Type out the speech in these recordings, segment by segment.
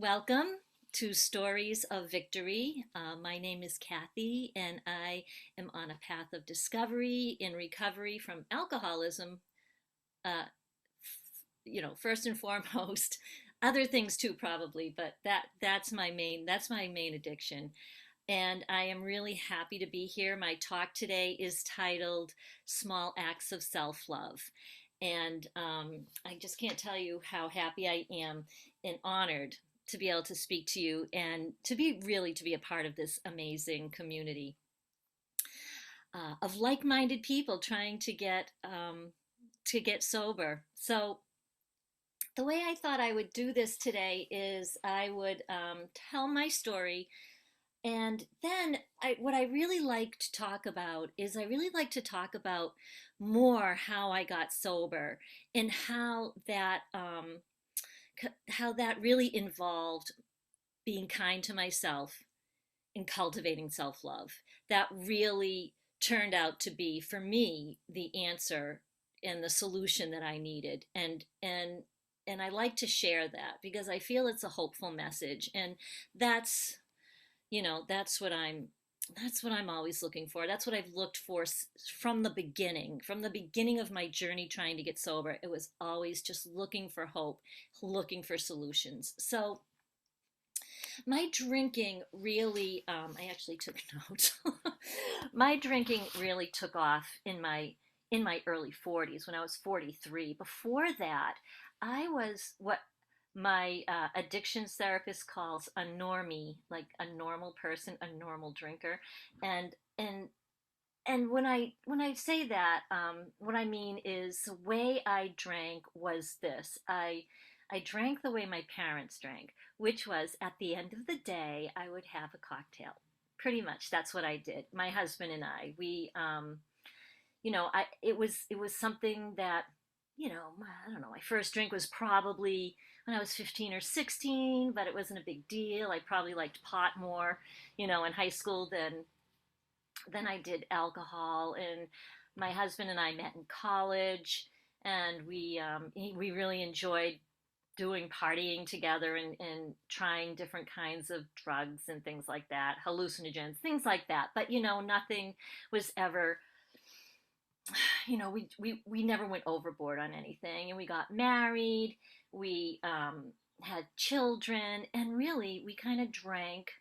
Welcome to Stories of Victory. My name is Kathy, and I am on a path of discovery in recovery from alcoholism. Uh, First and foremost, other things too, probably, but that's my main addiction. And I am really happy to be here. My talk today is titled "Small Acts of Self-Love." And I just can't tell you how happy I am and honored to be able to speak to you and to be a part of this amazing community of like-minded people trying to get sober. So the way I thought I would do this today is I would tell my story, and then what I really like to talk about is I really like to talk about more how I got sober and how that really involved being kind to myself and cultivating self-love. That really turned out to be for me the answer and the solution that I needed. And I like to share that because I feel it's a hopeful message, and that's that's what I'm always looking for. That's what I've looked for from the beginning of my journey trying to get sober. It was always just looking for hope, looking for solutions. So my drinking really, I actually took notes. My drinking really took off in my early 40s when I was 43. Before that, I was what my addictions therapist calls a normie, like a normal person, a normal drinker. And and and when I say that, what I mean is the way I drank was this. I drank the way my parents drank, which was at the end of the day, I would have a cocktail. Pretty much, that's what I did. My husband and I, it was something that, I don't know. My first drink was probably when I was 15 or 16, but it wasn't a big deal. I probably liked pot more, in high school than I did alcohol. And my husband and I met in college, and we really enjoyed doing partying together and trying different kinds of drugs and things like that, hallucinogens, things like that. But nothing was ever, we never went overboard on anything. And we got married, we had children, and really we kind of drank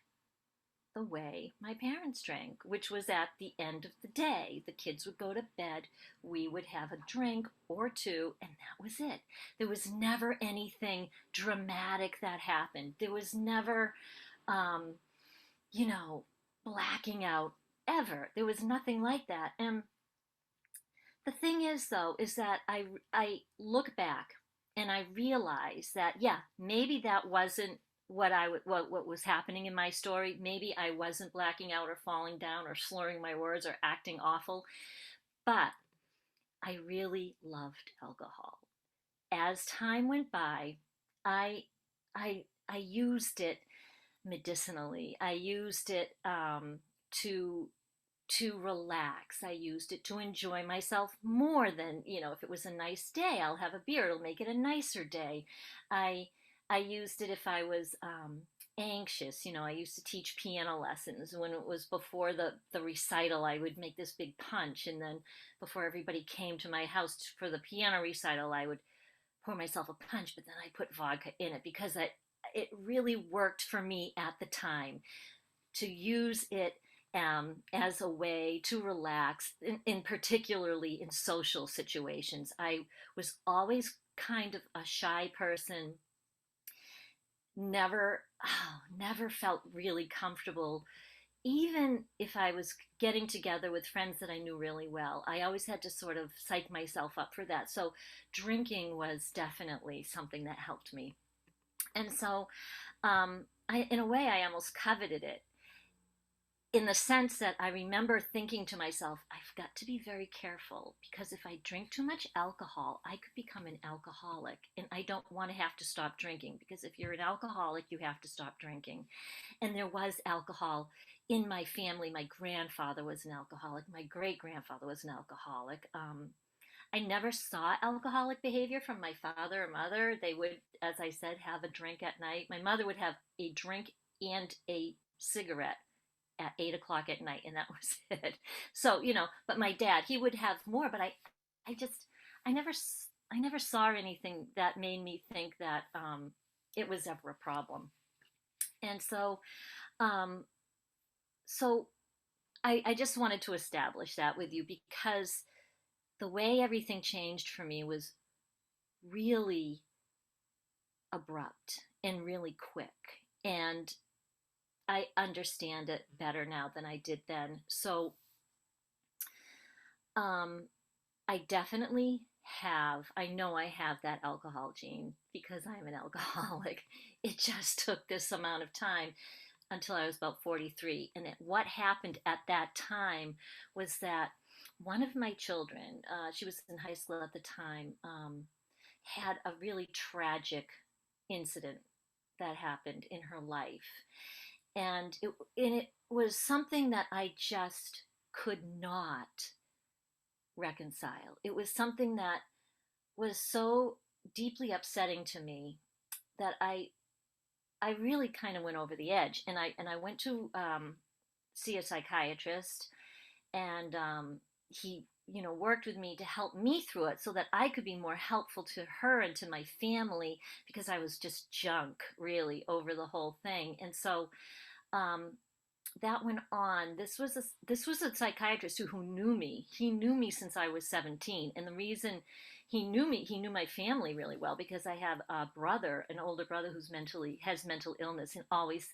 the way my parents drank, which was at the end of the day. The kids would go to bed, we would have a drink or two, and that was it. There was never anything dramatic that happened. There was never, um, you know, blacking out ever. There was nothing like that. And the thing is, though, is that I look back and I realize that, yeah, maybe that wasn't what was happening in my story. Maybe I wasn't blacking out or falling down or slurring my words or acting awful, but I really loved alcohol. As time went by, I I used it medicinally. I used it to relax. I used it to enjoy myself more than, if it was a nice day, I'll have a beer. It'll make it a nicer day. I I used it if I was anxious. I used to teach piano lessons. When it was before the recital, I would make this big punch, and then before everybody came to my house for the piano recital, I would pour myself a punch, but then I put vodka in it because it really worked for me at the time to use it as a way to relax, in particularly in social situations. I was always kind of a shy person, never felt really comfortable. Even if I was getting together with friends that I knew really well, I always had to sort of psych myself up for that. So drinking was definitely something that helped me. And so, in a way, I almost coveted it, in the sense that I remember thinking to myself, I've got to be very careful because if I drink too much alcohol, I could become an alcoholic. And I don't want to have to stop drinking, because if you're an alcoholic, you have to stop drinking. And there was alcohol in my family. My grandfather was an alcoholic. My great grandfather was an alcoholic. I never saw alcoholic behavior from my father or mother. They would, as I said, have a drink at night. My mother would have a drink and a cigarette at 8 o'clock at night, and that was it. So, but my dad, he would have more, but I just, I never, I never saw anything that made me think that it was ever a problem. And um, so I just wanted to establish that with you because the way everything changed for me was really abrupt and really quick. And I understand it better now than I did then. So um, I definitely I know I have that alcohol gene because I'm an alcoholic. It just took this amount of time until I was about 43. And what happened at that time was that one of my children, she was in high school at the time, had a really tragic incident that happened in her life. And it was something that I just could not reconcile. It was something that was so deeply upsetting to me that I really kind of went over the edge, and I went to see a psychiatrist, and he worked with me to help me through it so that I could be more helpful to her and to my family because I was just junk really over the whole thing. And so um, that went on. This was a psychiatrist who knew me. He knew me since I was 17, and the reason he knew my family really well because I have a brother, an older brother who's mentally has mental illness, and always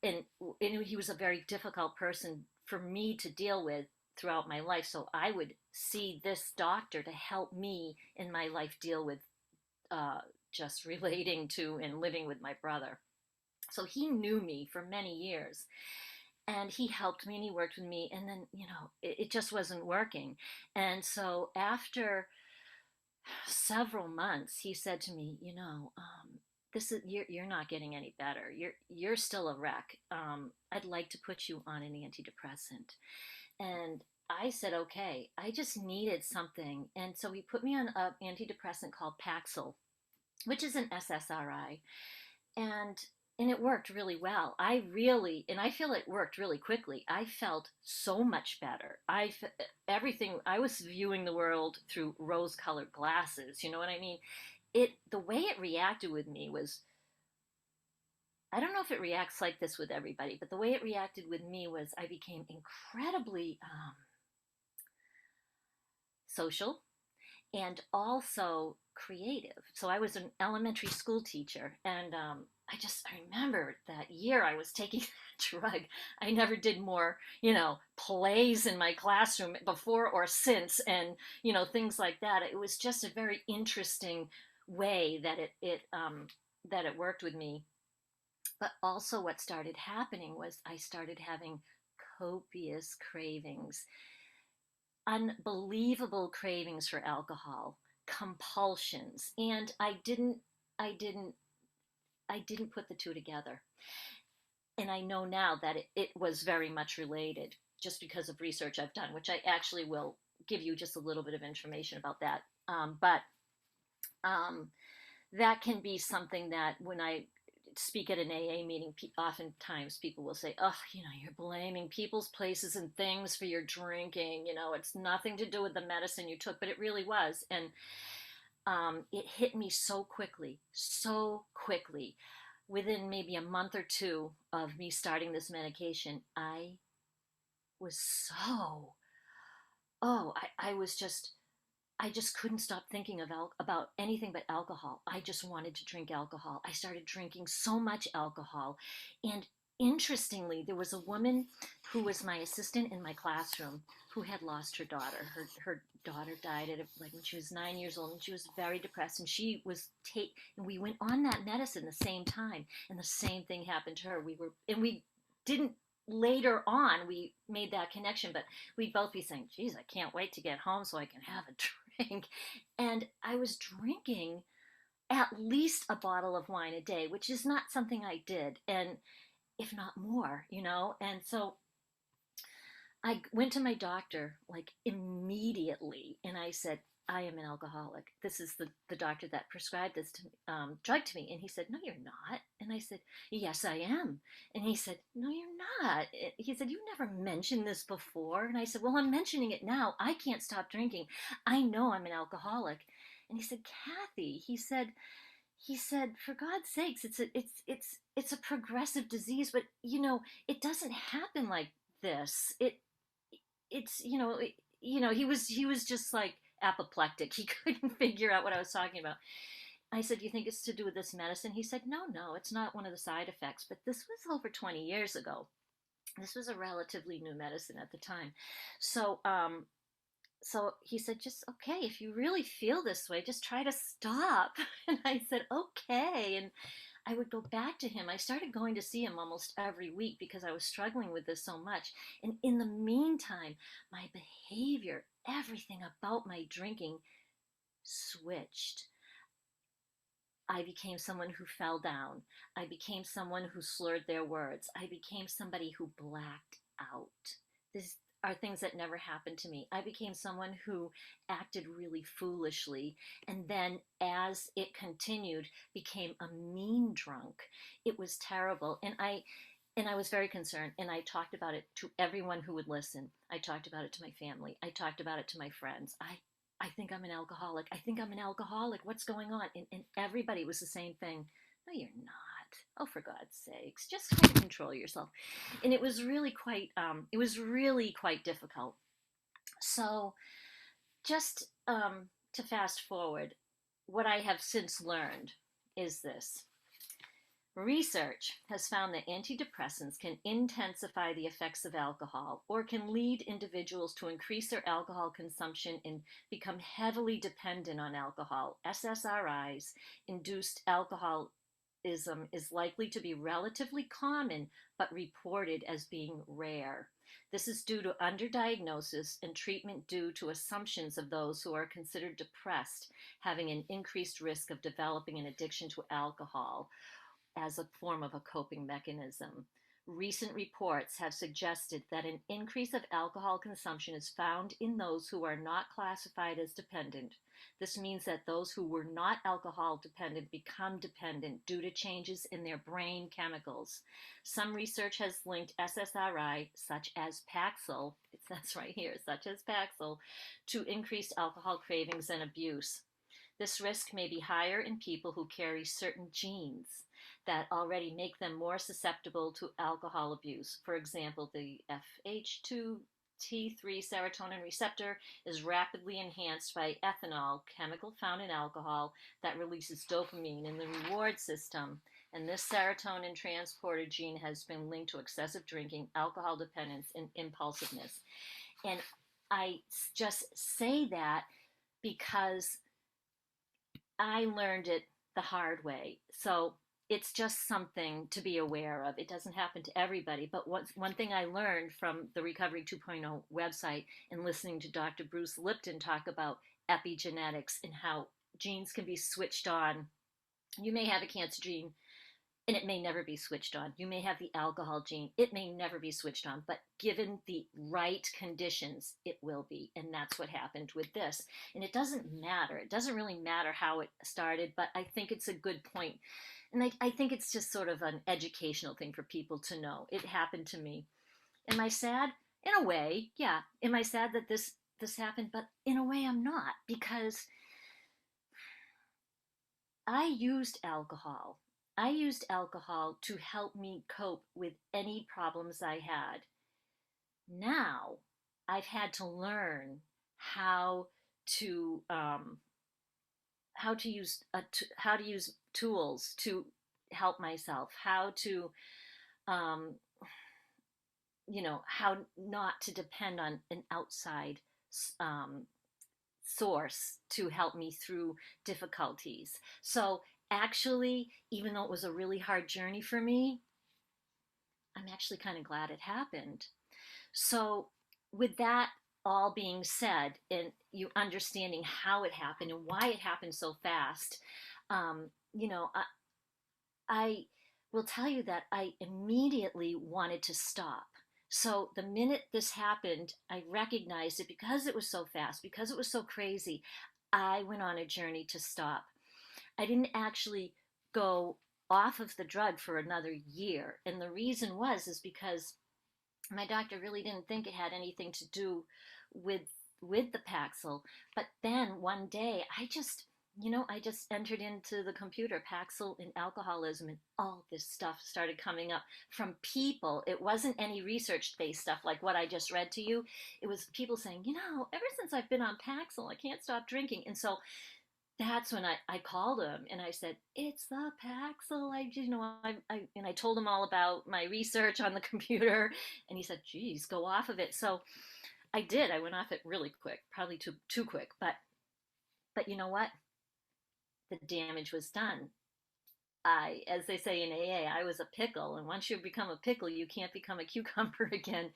and he was a very difficult person for me to deal with throughout my life. So I would see this doctor to help me in my life deal with uh, just relating to and living with my brother. So he knew me for many years, and he helped me and he worked with me, and then it just wasn't working. And so after several months he said to me, this is you're not getting any better, you're still a wreck. I'd like to put you on an antidepressant. And I said, okay. I just needed something, and so he put me on an antidepressant called Paxil, which is an SSRI. And and it worked really well. I feel it worked really quickly. I felt so much better. Everything, I was viewing the world through rose colored glasses. You know what I mean? The way it reacted with me was, I don't know if it reacts like this with everybody, but the way it reacted with me was I became incredibly social and also creative. So I was an elementary school teacher, and I remember that year I was taking that drug. I never did more, plays in my classroom before or since, and things like that. It was just a very interesting way that it worked with me. But also, what started happening was I started having copious cravings, unbelievable cravings for alcohol, compulsions, and I didn't I didn't put the two together. And I know now that it was very much related just because of research I've done, which I actually will give you just a little bit of information about that. But um, that can be something that when I speak at an AA meeting, oftentimes people will say, "Oh, you're blaming people's places and things for your drinking. It's nothing to do with the medicine you took," but it really was. And it hit me so quickly, so quickly. Within maybe a month or two of me starting this medication, I was so, oh, I just couldn't stop thinking about anything but alcohol. I just wanted to drink alcohol. I started drinking so much alcohol. And interestingly, there was a woman who was my assistant in my classroom who had lost her daughter. Her daughter died like when she was 9 years old, and she was very depressed. And and we went on that medicine the same time, and the same thing happened to her. We didn't later on we made that connection, but we'd both be saying, "Geez, I can't wait to get home so I can have a drink." And I was drinking at least a bottle of wine a day, which is not something I did, and if not more. And so I went to my doctor like immediately, and I said, I am an alcoholic. This is the doctor that prescribed this drug to me. And he said, no, you're not. And I said, yes, I am. And he said, no, you're not. He said, you've never mentioned this before. And I said, well, I'm mentioning it now. I can't stop drinking. I know I'm an alcoholic. And he said, Kathy, he said, for God's sakes, it's a progressive disease, but it doesn't happen like this. It's he was just like apoplectic. He couldn't figure out what I was talking about. I said, you think it's to do with this medicine? He said, no, it's not one of the side effects. But this was over 20 years ago. This was a relatively new medicine at the time. So he said, just okay, if you really feel this way, just try to stop. And I said, okay. And I would go back to him. I started going to see him almost every week because I was struggling with this so much. And in the meantime, my behavior, everything about my drinking switched. I became someone who fell down. I became someone who slurred their words. I became somebody who blacked out. These are things that never happened to me. I became someone who acted really foolishly, and then as it continued, became a mean drunk. It was terrible. And I was very concerned, and I talked about it to everyone who would listen. I talked about it to my family. I talked about it to my friends. I think I'm an alcoholic. I think I'm an alcoholic. What's going on? And everybody was the same thing. No, you're not. Oh, for God's sakes, just try to control yourself. And it was really quite difficult. So just to fast forward, what I have since learned is this. Research has found that antidepressants can intensify the effects of alcohol or can lead individuals to increase their alcohol consumption and become heavily dependent on alcohol. SSRIs, induced alcoholism, is likely to be relatively common but reported as being rare. This is due to underdiagnosis and treatment due to assumptions of those who are considered depressed having an increased risk of developing an addiction to alcohol as a form of a coping mechanism. Recent reports have suggested that an increase of alcohol consumption is found in those who are not classified as dependent. This means that those who were not alcohol dependent become dependent due to changes in their brain chemicals. Some research has linked SSRI, such as Paxil, it says right here, such as Paxil, to increased alcohol cravings and abuse. This risk may be higher in people who carry certain genes that already make them more susceptible to alcohol abuse. For example, the FH2T3 serotonin receptor is rapidly enhanced by ethanol, chemical found in alcohol that releases dopamine in the reward system. And this serotonin transporter gene has been linked to excessive drinking, alcohol dependence, and impulsiveness. And I just say that because I learned it the hard way. So it's just something to be aware of. It doesn't happen to everybody. But one thing I learned from the Recovery 2.0 website and listening to Dr. Bruce Lipton talk about epigenetics and how genes can be switched on. You may have a cancer gene and it may never be switched on. You may have the alcohol gene. It may never be switched on, but given the right conditions, it will be. And that's what happened with this. And it doesn't matter. It doesn't really matter how it started, but I think it's a good point. And I think it's just sort of an educational thing for people to know. It happened to me. Am I sad? In a way, yeah. Am I sad that this happened? But in a way, I'm not, because I used alcohol. I used alcohol to help me cope with any problems I had. Now I've had to learn how to how to use tools to help myself, how to um, how not to depend on an outside um, source to help me through difficulties. So actually, even though it was a really hard journey for me, I'm actually kind of glad it happened. So with that all being said, and you understanding how it happened and why it happened so fast, um, you know, I, I will tell you that I immediately wanted to stop. So the minute this happened, I recognized it because it was so fast, because it was so crazy. I went on a journey to stop. I didn't actually go off of the drug for another year. And the reason is because my doctor really didn't think it had anything to do with the Paxil. But then one day I just entered into the computer, Paxil and alcoholism, and all this stuff started coming up from people. It wasn't any research based stuff like what I just read to you. It was people saying, ever since I've been on Paxil, I can't stop drinking. And so that's when I called him and I said, it's the Paxil. And I told him all about my research on the computer. And he said, geez, go off of it. So I did. I went off it really quick, probably too quick. But you know what? The damage was done. As they say in AA, I was a pickle. And once you become a pickle, you can't become a cucumber again.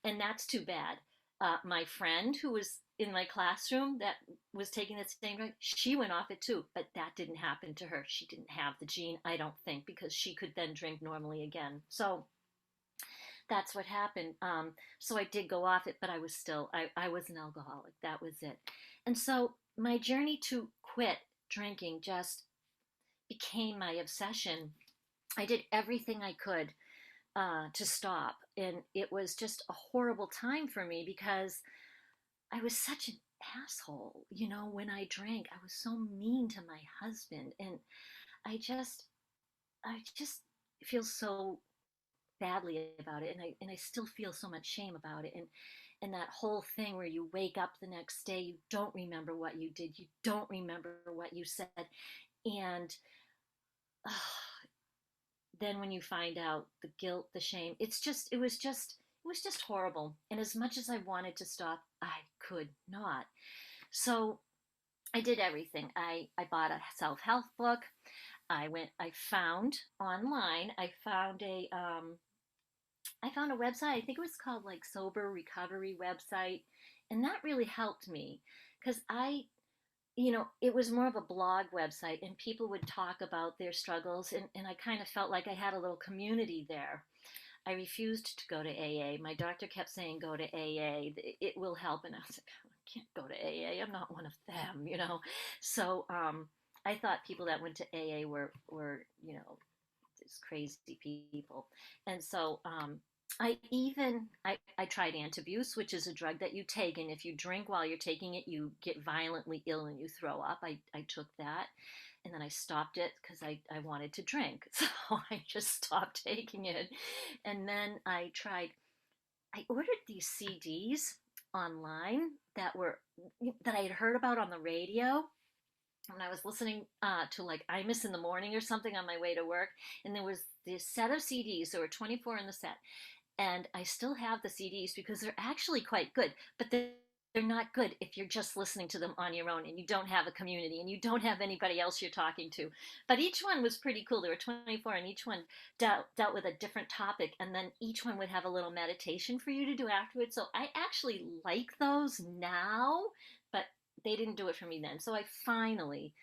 And that's too bad. My friend who was in my classroom that was taking the same drug, she went off it too, but that didn't happen to her. She didn't have the gene, I don't think, because she could then drink normally again. So that's what happened. So I did go off it, but I was still, I was an alcoholic. That was it. And so my journey to quit drinking just became my obsession. I did everything I could to stop. And it was just a horrible time for me because I was such an asshole. When I drank, I was so mean to my husband. And I just feel so badly about it. And I still feel so much shame about it. And that whole thing where you wake up the next day, you don't remember what you did, you don't remember what you said. And uh, then when you find out the guilt, the shame, it was just horrible. And as much as I wanted to stop, I could not. So I did everything. I bought a self-help book. I found online, I found a website. I think it was called like Sober Recovery Website. And that really helped me because it was more of a blog website and people would talk about their struggles. And I kind of felt like I had a little community there. I refused to go to AA. My doctor kept saying, go to AA. It will help. And I was like, I can't go to AA. I'm not one of them. So I thought people that went to AA were just crazy people. And so I tried antabuse, which is a drug that you take, and if you drink while you're taking it, you get violently ill and you throw up. I took that, and then I stopped it because I wanted to drink, so I just stopped taking it. And then I ordered these CDs online that I had heard about on the radio when I was listening to like Imus in the morning or something on my way to work, and there was this set of CDs. There were 24 in the set, and I still have the CDs because they're actually quite good, but they're not good if you're just listening to them on your own and you don't have a community and you don't have anybody else you're talking to. But each one was pretty cool. There were 24 and each one dealt with a different topic, and then each one would have a little meditation for you to do afterwards. So I actually like those now, but they didn't do it for me then. So I finally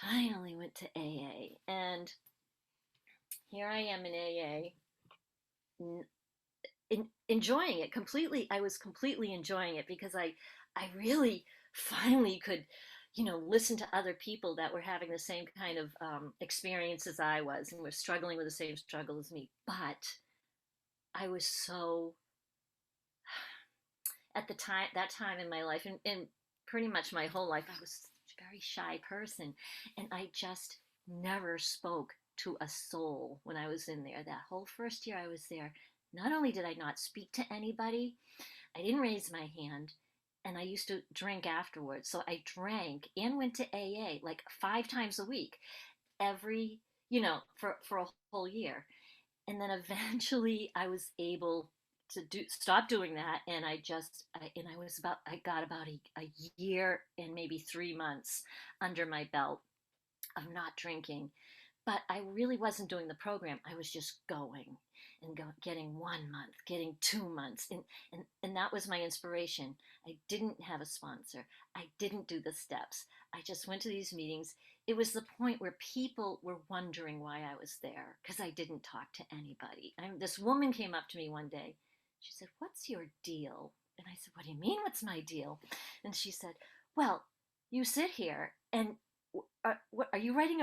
went to AA, and here I am in AA, enjoying it completely. I was completely enjoying it because I really finally could listen to other people that were having the same kind of experience as I was and were struggling with the same struggle as me. But I was so at that time in my life, and pretty much my whole life, I was a very shy person, and I just never spoke to a soul when I was in there. That whole first year I was there, not only did I not speak to anybody, I didn't raise my hand, and I used to drink afterwards. So I drank and went to AA like 5 times a week, every, for a whole year. And then eventually I was able to stop doing that, and I got about a year and maybe 3 months under my belt of not drinking. But I really wasn't doing the program. I was just going and getting 1 month, getting 2 months. And that was my inspiration. I didn't have a sponsor. I didn't do the steps. I just went to these meetings. It was the point where people were wondering why I was there because I didn't talk to anybody. This woman came up to me one day. She said, "What's your deal?" And I said, "What do you mean, what's my deal?" And she said, "Well, you sit here and what are you writing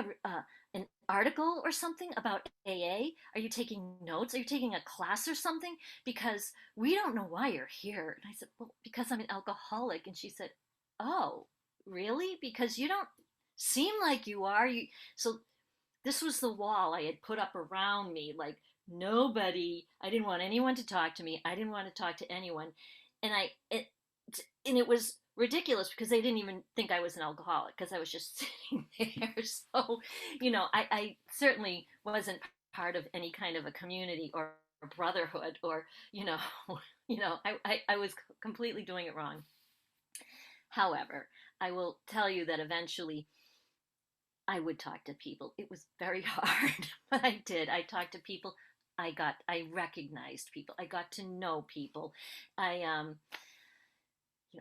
an article or something about AA? Are you taking notes? Are you taking a class or something? Because we don't know why you're here. And I said, well, because I'm an alcoholic. And she said, oh, really? Because you don't seem like you are. So this was the wall I had put up around me, like nobody. I didn't want anyone to talk to me. I didn't want to talk to anyone, and it was ridiculous because they didn't even think I was an alcoholic because I was just sitting there. So, I certainly wasn't part of any kind of a community or a brotherhood or I was completely doing it wrong. However, I will tell you that eventually I would talk to people. It was very hard, but I did. I talked to people. I recognized people. I got to know people. I,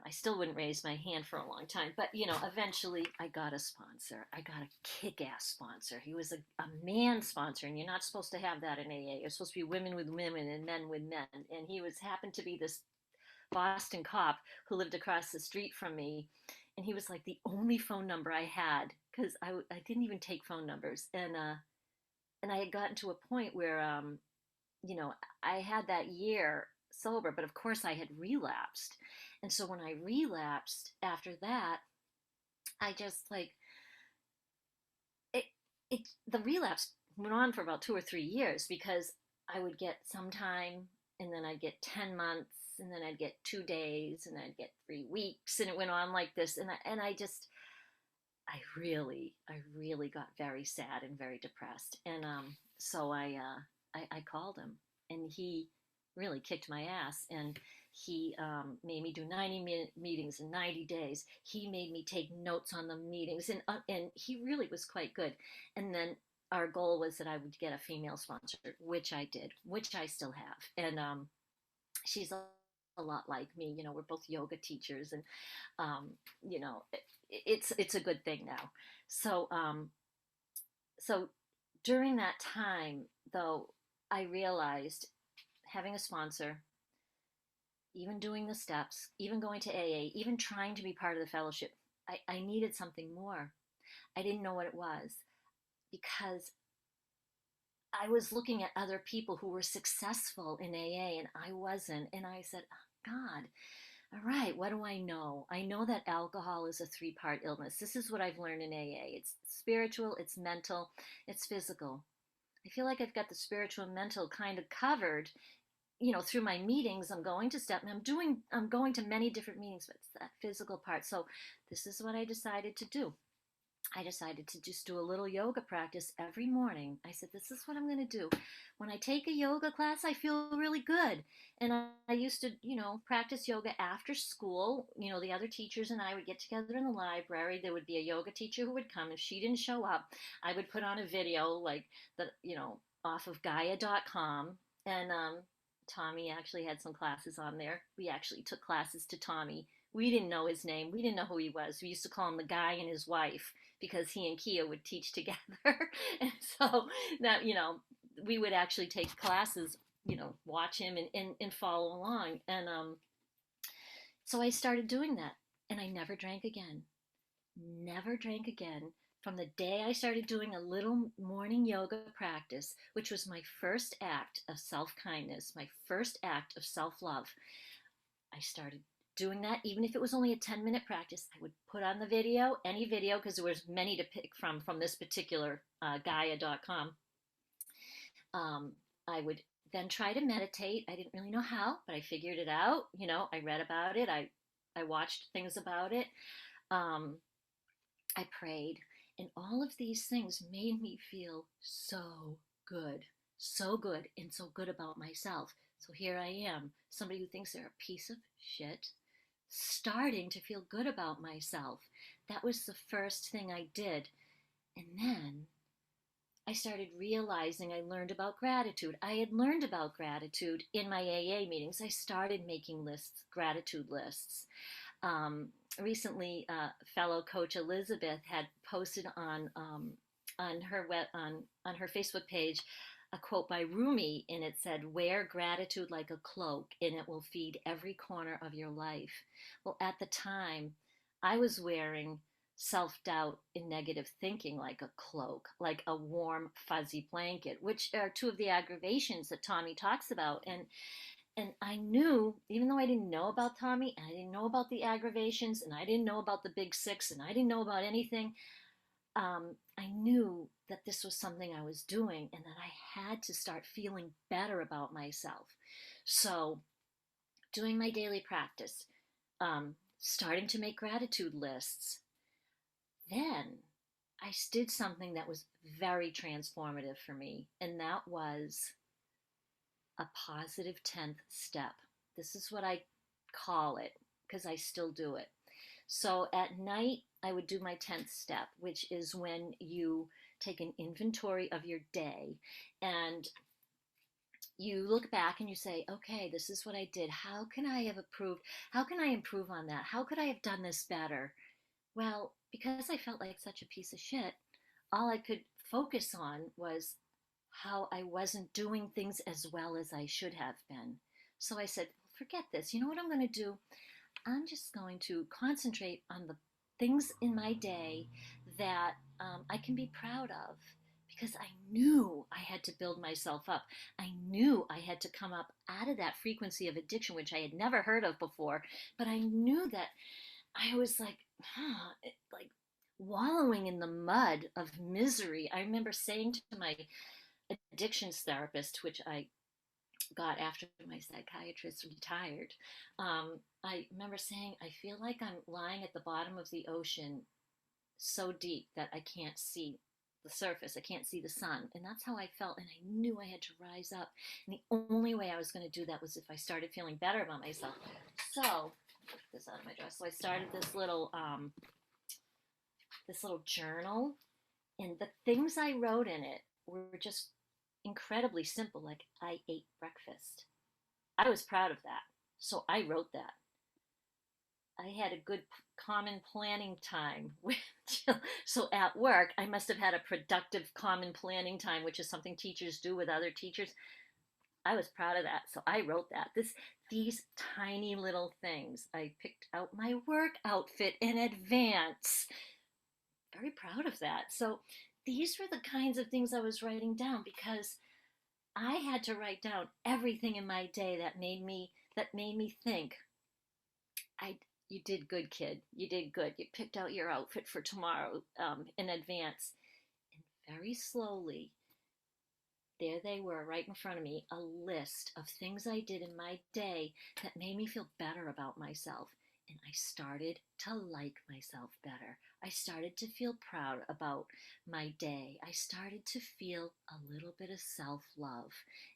I still wouldn't raise my hand for a long time, but eventually I got a sponsor. I got a kick-ass sponsor. He was a man sponsor, and you're not supposed to have that in AA. You're supposed to be women with women and men with men. And he happened to be this Boston cop who lived across the street from me, and he was like the only phone number I had because I didn't even take phone numbers, and I had gotten to a point where you know I had that year sober, but of course I had relapsed, and so when I relapsed after that, I just like it. The relapse went on for about 2 or 3 years because I would get some time, and then I'd get 10 months, and then I'd get 2 days, and I'd get 3 weeks, and it went on like this, and I just I really got very sad and very depressed, and so I called him, and he really kicked my ass, and he made me do 90-minute meetings in 90 days. He made me take notes on the meetings, and he really was quite good. And then our goal was that I would get a female sponsor, which I did, which I still have, and she's a lot like me. We're both yoga teachers, and um, it's a good thing now. So so during that time, though, I realized having a sponsor, even doing the steps, even going to AA, even trying to be part of the fellowship, I needed something more. I didn't know what it was because I was looking at other people who were successful in AA and I wasn't. And I said, oh, God, all right, what do I know? I know that alcohol is a three-part illness. This is what I've learned in AA. It's spiritual, it's mental, it's physical. I feel like I've got the spiritual and mental kind of covered, through my meetings. I'm going to step and I'm going to many different meetings, but it's that physical part. So this is what I decided to do. I decided to just do a little yoga practice every morning. I said, this is what I'm going to do. When I take a yoga class, I feel really good. And I used to, practice yoga after school. The other teachers and I would get together in the library. There would be a yoga teacher who would come. If she didn't show up, I would put on a video like off of Gaia.com. And Tommy actually had some classes on there. We actually took classes to Tommy. We didn't know his name. We didn't know who he was. We used to call him the guy and his wife because he and Kia would teach together. And so that, we would actually take classes, watch him and follow along. And so I started doing that, and I never drank again. Never drank again. From the day I started doing a little morning yoga practice, which was my first act of self kindness, my first act of self love, I started doing that. Even if it was only a 10-minute practice, I would put on the video, any video, because there was many to pick from this particular Gaia.com. I would then try to meditate. I didn't really know how, but I figured it out. I read about it. I watched things about it. I prayed. And all of these things made me feel so good, and so good about myself. So here I am, somebody who thinks they're a piece of shit, starting to feel good about myself. That was the first thing I did. And then I started realizing I learned about gratitude. I had learned about gratitude in my AA meetings. I started making lists, gratitude lists. Recently, fellow coach Elizabeth had posted on her Facebook page a quote by Rumi, and it said, "Wear gratitude like a cloak, and it will feed every corner of your life." Well, at the time, I was wearing self-doubt and negative thinking like a cloak, like a warm, fuzzy blanket, which are two of the aggravations that Tommy talks about. And I knew, even though I didn't know about Tommy, and I didn't know about the aggravations, and I didn't know about the big six, and I didn't know about anything, I knew that this was something I was doing and that I had to start feeling better about myself. So, doing my daily practice, starting to make gratitude lists, then I did something that was very transformative for me, and that was a positive 10th step. This is what I call it because I still do it. So at night, I would do my 10th step, which is when you take an inventory of your day and you look back and you say, okay, this is what I did. How can I have improved? How can I improve on that? How could I have done this better? Well, because I felt like such a piece of shit, all I could focus on was how I wasn't doing things as well as I should have been. So I said, well, forget this. You know what I'm going to do? I'm just going to concentrate on the things in my day that I can be proud of because I knew I had to build myself up. I knew I had to come up out of that frequency of addiction, which I had never heard of before. But I knew that I was like, like wallowing in the mud of misery. I remember saying to my addictions therapist, which I got after my psychiatrist retired, I remember saying, I feel like I'm lying at the bottom of the ocean so deep that I can't see the surface. I can't see the sun. And that's how I felt. And I knew I had to rise up. And the only way I was going to do that was if I started feeling better about myself. So, put this out of my dress. So I started this little journal, and the things I wrote in it were just incredibly simple. Like, I ate breakfast. I was proud of that. So I wrote that. I had a good common planning time. So at work, I must have had a productive common planning time, which is something teachers do with other teachers. I was proud of that. So I wrote that. These tiny little things. I picked out my work outfit in advance. Very proud of that. So these were the kinds of things I was writing down because I had to write down everything in my day that made me think, I you did good, kid. You did good. You picked out your outfit for tomorrow in advance. And very slowly, there they were right in front of me, a list of things I did in my day that made me feel better about myself. And I started to like myself better. I started to feel proud about my day. I started to feel a little bit of self love.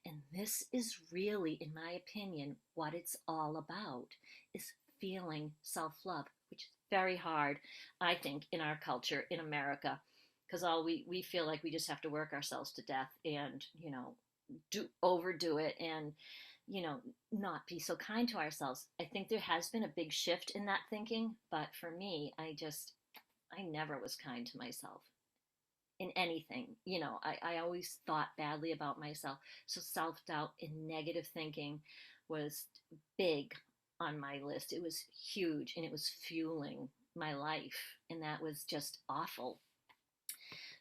And this is really, in my opinion, what it's all about is feeling self love, which is very hard, I think, in our culture in America, because all we feel like we just have to work ourselves to death and overdo it and not be so kind to ourselves. I think there has been a big shift in that thinking, but for me, I never was kind to myself in anything. I always thought badly about myself. So self-doubt and negative thinking was big on my list. It was huge and it was fueling my life, and that was just awful.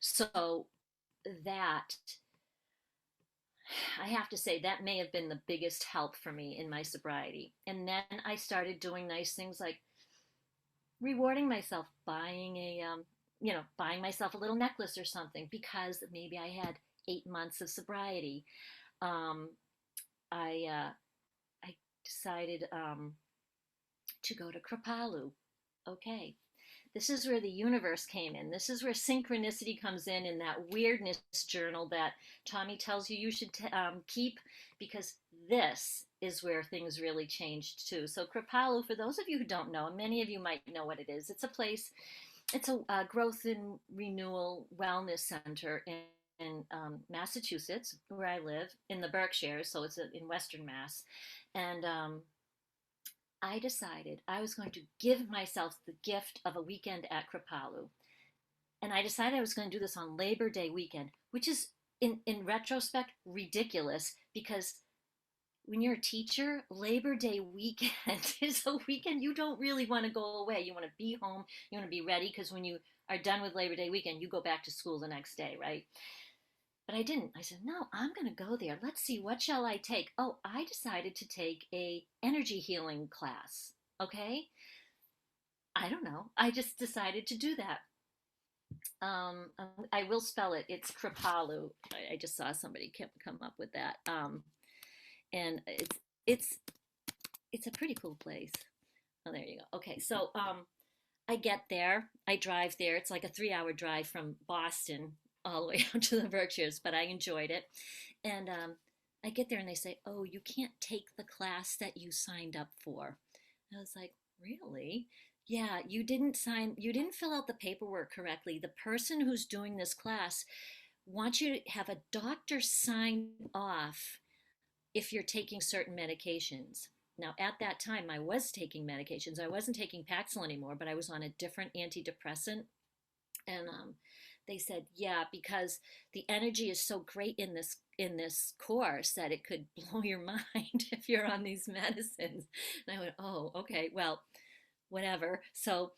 So that, I have to say, that may have been the biggest help for me in my sobriety. And then I started doing nice things like rewarding myself, buying myself a little necklace or something because maybe I had 8 months of sobriety. Um, I decided to go to Kripalu. Okay, this is where the universe came in. This is where synchronicity comes in that weirdness journal that Tommy tells you should keep, because this is where things really changed too. So Kripalu, for those of you who don't know, and many of you might know what it is, it's a place, it's a growth and renewal wellness center in Massachusetts, where I live, in the Berkshires, so it's in Western Mass. And I decided I was going to give myself the gift of a weekend at Kripalu. And I decided I was going to do this on Labor Day weekend, which is, in retrospect, ridiculous because when you're a teacher, Labor Day weekend is a weekend you don't really want to go away. You want to be home, you want to be ready, because when you are done with Labor Day weekend, you go back to school the next day, right? But I didn't. I said, no, I'm going to go there. Let's see, what shall I take? Oh, I decided to take a energy healing class. Okay? I don't know. I just decided to do that. I will spell it. It's Kripalu. I just saw somebody come up with that. And it's it's a pretty cool place. Oh, there you go. Okay, so I get there. I drive there. It's like a 3 hour drive from Boston all the way out to the Berkshires, but I enjoyed it. And I get there and they say, "Oh, you can't take the class that you signed up for." I was like, "Really?" Yeah, you didn't fill out the paperwork correctly. The person who's doing this class wants you to have a doctor sign off if you're taking certain medications. Now, at that time, I was taking medications. I wasn't taking Paxil anymore, but I was on a different antidepressant. And they said, yeah, because the energy is so great in this course that it could blow your mind if you're on these medicines. And I went, oh, okay, well, whatever. So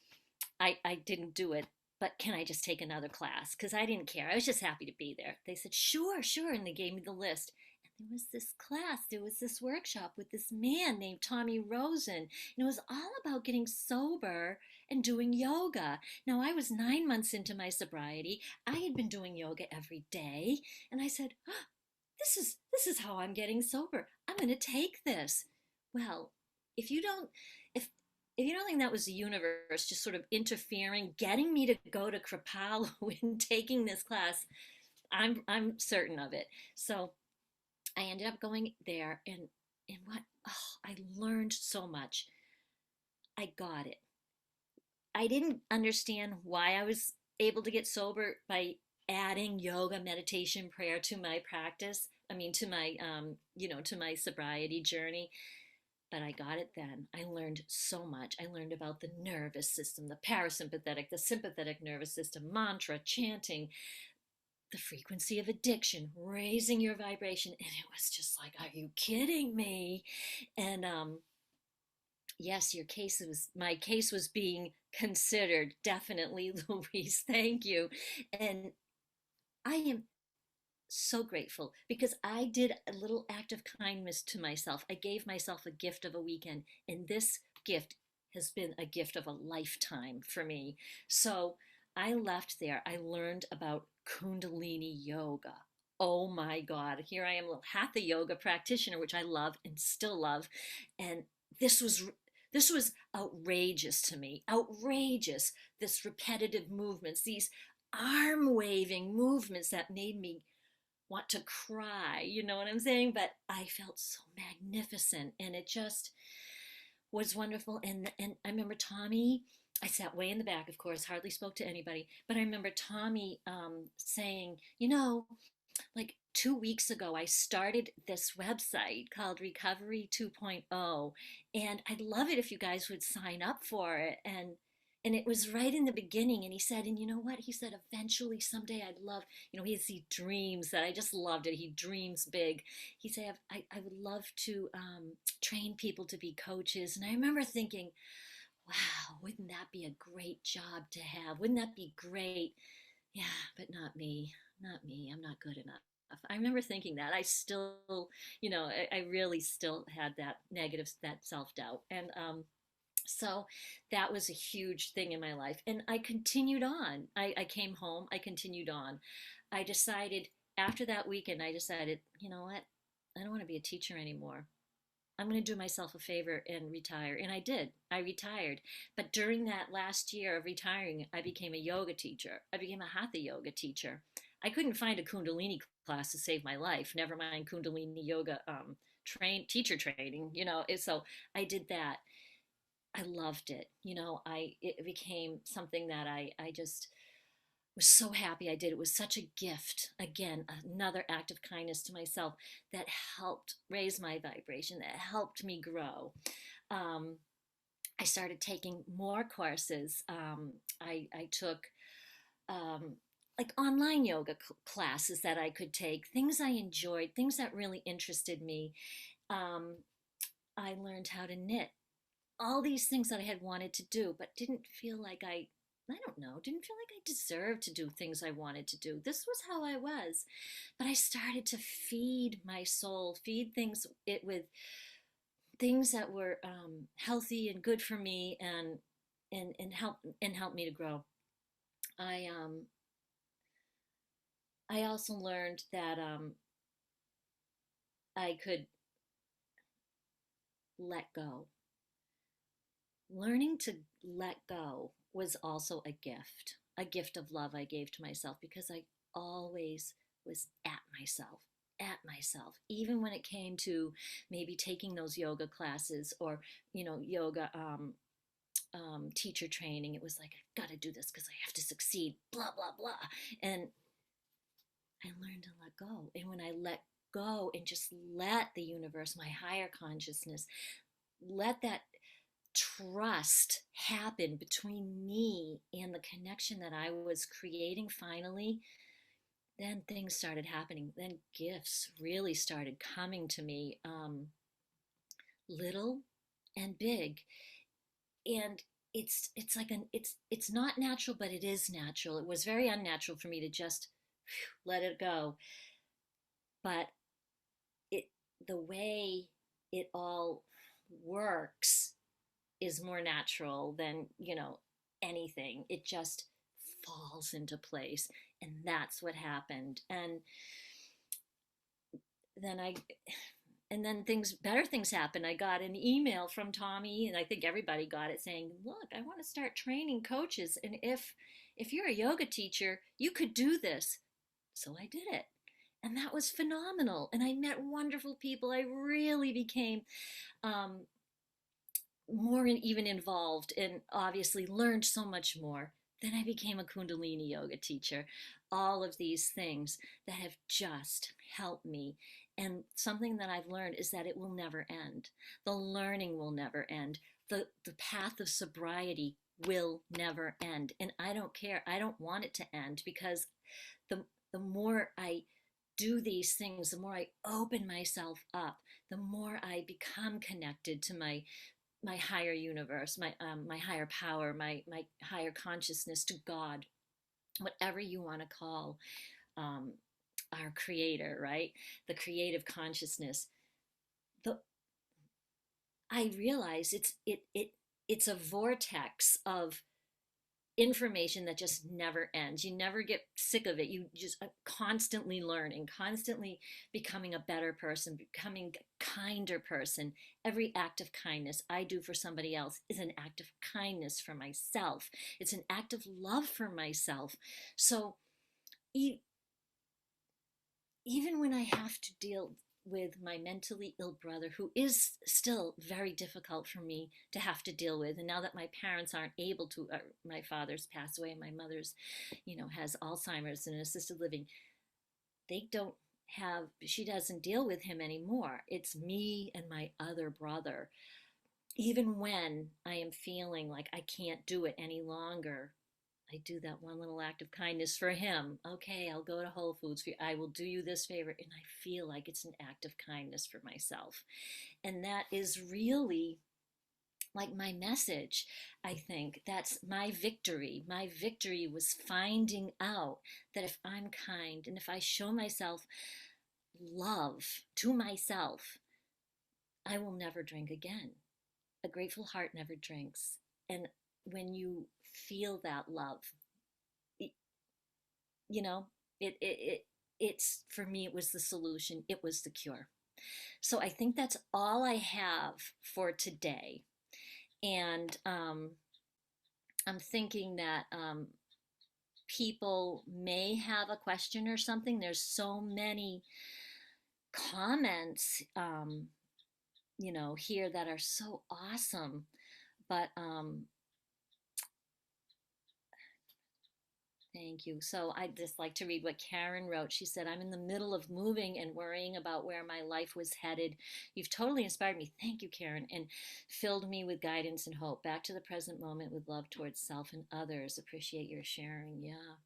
I didn't do it. But can I just take another class? Because I didn't care. I was just happy to be there. They said, sure, sure. And they gave me the list. There was this class, there was this workshop with this man named Tommy Rosen. And it was all about getting sober and doing yoga. Now, I was 9 months into my sobriety. I had been doing yoga every day. And I said, oh, this is how I'm getting sober. I'm going to take this. Well, if you don't, if if you don't think that was the universe just sort of interfering, getting me to go to Kripalu and taking this class, I'm certain of it. So I ended up going there, and what, oh, I learned so much. I got it. I didn't understand why I was able to get sober by adding yoga, meditation, prayer to my practice. I mean, to my to my sobriety journey. But I got it then. I learned so much. I learned about the nervous system, the parasympathetic, the sympathetic nervous system, mantra, chanting, the frequency of addiction, raising your vibration. And it was just like, are you kidding me? And yes, my case was being considered. Definitely, Louise. Thank you. And I am so grateful because I did a little act of kindness to myself. I gave myself a gift of a weekend, and this gift has been a gift of a lifetime for me. So I left there. I learned about Kundalini Yoga. Oh my God. Here I am, a little hatha yoga practitioner, which I love and still love. And this was this was outrageous to me. Outrageous. This repetitive movements, these arm waving movements that made me want to cry, you know what I'm saying? But I felt so magnificent and it just was wonderful. And I remember Tommy, I sat way in the back, of course, hardly spoke to anybody, but I remember Tommy saying, like 2 weeks ago, I started this website called Recovery 2.0, and I'd love it if you guys would sign up for it. And it was right in the beginning. And he said, and you know what? He said, eventually, someday I'd love, he has these dreams that I just loved it. He dreams big. He said, I would love to train people to be coaches. And I remember thinking, wow, wouldn't that be a great job to have? Wouldn't that be great? Yeah, but not me. Not me. I'm not good enough. I remember thinking that. I still, I really still had that negative, that self doubt. And so that was a huge thing in my life. And I continued on. I came home, I continued on. I decided after that weekend, I decided, you know what? I don't want to be a teacher anymore. I'm going to do myself a favor and retire. And I did. I retired. But during that last year of retiring, I became a yoga teacher. I became a hatha yoga teacher. I couldn't find a Kundalini class to save my life, never mind Kundalini Yoga teacher training, So I did that. I loved it. It became something that I just was so happy I did. It was such a gift. Again, another act of kindness to myself that helped raise my vibration, that helped me grow. I started taking more courses. I took like online yoga classes that I could take, things I enjoyed, things that really interested me. Um, I learned how to knit. All these things that I had wanted to do, but didn't feel like I don't know, didn't feel like I deserved to do things I wanted to do. This was how I was. But I started to feed my soul, feed things it with things that were healthy and good for me, and help me to grow. I um, I also learned that I could let go. Learning to let go was also a gift of love I gave to myself because I always was at myself, even when it came to maybe taking those yoga classes or, yoga teacher training. It was like, I've got to do this because I have to succeed, blah, blah, blah. And I learned to let go. And when I let go and just let the universe, my higher consciousness, let that trust happen between me and the connection that I was creating finally, then things started happening. Then gifts really started coming to me, little and big. And it's like it's not natural, but it is natural. It was very unnatural for me to just let it go. But it the way it all works is more natural than, anything. It just falls into place. And that's what happened. Then I and then better things happened. I got an email from Tommy, and I think everybody got it, saying, "Look, I want to start training coaches, and if you're a yoga teacher, you could do this." So I did it. And that was phenomenal. And I met wonderful people. I really became um, more even involved and obviously learned so much more. Then I became a Kundalini Yoga teacher. All of these things that have just helped me. And something that I've learned is that it will never end. The learning will never end. The path of sobriety will never end. And I don't care. I don't want it to end because the more I do these things, the more I open myself up, the more I become connected to my higher universe, my higher power, my higher consciousness, to God, whatever you want to call um, our creator, right? The creative consciousness. The I realize it's a vortex of information that just never ends. You never get sick of it. You just constantly learning, constantly becoming a better person, becoming a kinder person. Every act of kindness I do for somebody else is an act of kindness for myself. It's an act of love for myself. So e- even when I have to deal with my mentally ill brother, who is still very difficult for me to have to deal with. And now that my parents aren't able to, my father's passed away, and my mother's, has Alzheimer's and assisted living, they don't she doesn't deal with him anymore. It's me and my other brother. Even when I am feeling like I can't do it any longer, I do that one little act of kindness for him. Okay, I'll go to Whole Foods for you. I will do you this favor. And I feel like it's an act of kindness for myself. And that is really like my message. I think that's my victory. My victory was finding out that if I'm kind and if I show myself love to myself, I will never drink again. A grateful heart never drinks. And when you feel that love, you know it's for me, it was the solution, it was the cure. So I think that's all I have for today. And I'm thinking that people may have a question or something. There's so many comments here that are so awesome, but thank you. So I'd just like to read what Karen wrote. She said, "I'm in the middle of moving and worrying about where my life was headed. You've totally inspired me." Thank you, Karen. "And filled me with guidance and hope. Back to the present moment with love towards self and others. Appreciate your sharing." Yeah.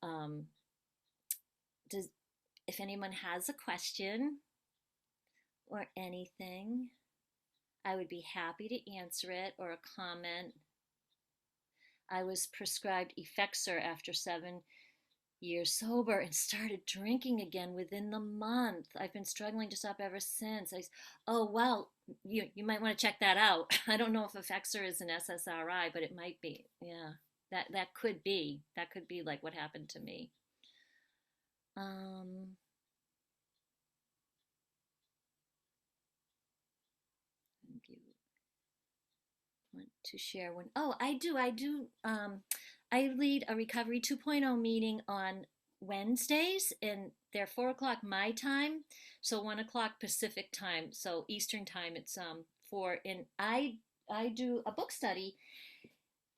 Um, does If anyone has a question, or anything, I would be happy to answer it, or a comment. I was prescribed Effexor after 7 years sober and started drinking again within the month. I've been struggling to stop ever since. Oh, well, you might want to check that out. I don't know if Effexor is an SSRI, but it might be. Yeah, that could be. That could be like what happened to me. Um, you want to share one? Oh, I do. I lead a Recovery 2.0 meeting on Wednesdays, and they're 4 o'clock my time, so 1 o'clock Pacific time. So Eastern time, it's 4. And I do a book study,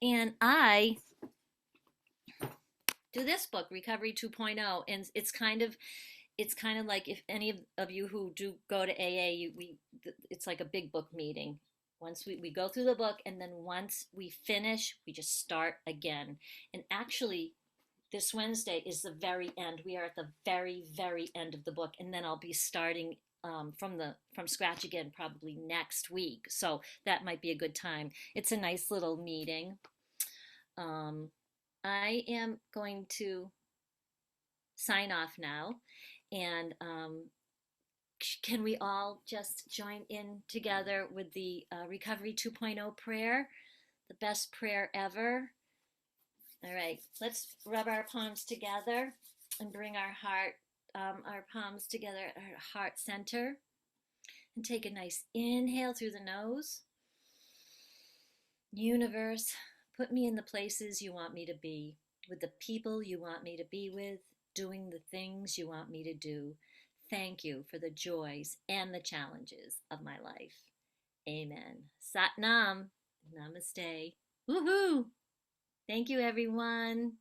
and I do this book, Recovery 2.0, and it's kind of like, if any of you who do go to AA, it's like a big book meeting. Once we go through the book, and then once we finish, we just start again. And actually, this Wednesday is the very end. We are at the very, very end of the book, and then I'll be starting from scratch again probably next week. So that might be a good time. It's a nice little meeting. I am going to sign off now, and can we all just join in together with the Recovery 2.0 prayer, the best prayer ever? All right, let's rub our palms together and bring our palms together at our heart center, and take a nice inhale through the nose. Universe, put me in the places you want me to be, with the people you want me to be with, doing the things you want me to do. Thank you for the joys and the challenges of my life. Amen. Sat Nam. Namaste. Woohoo! Thank you, everyone.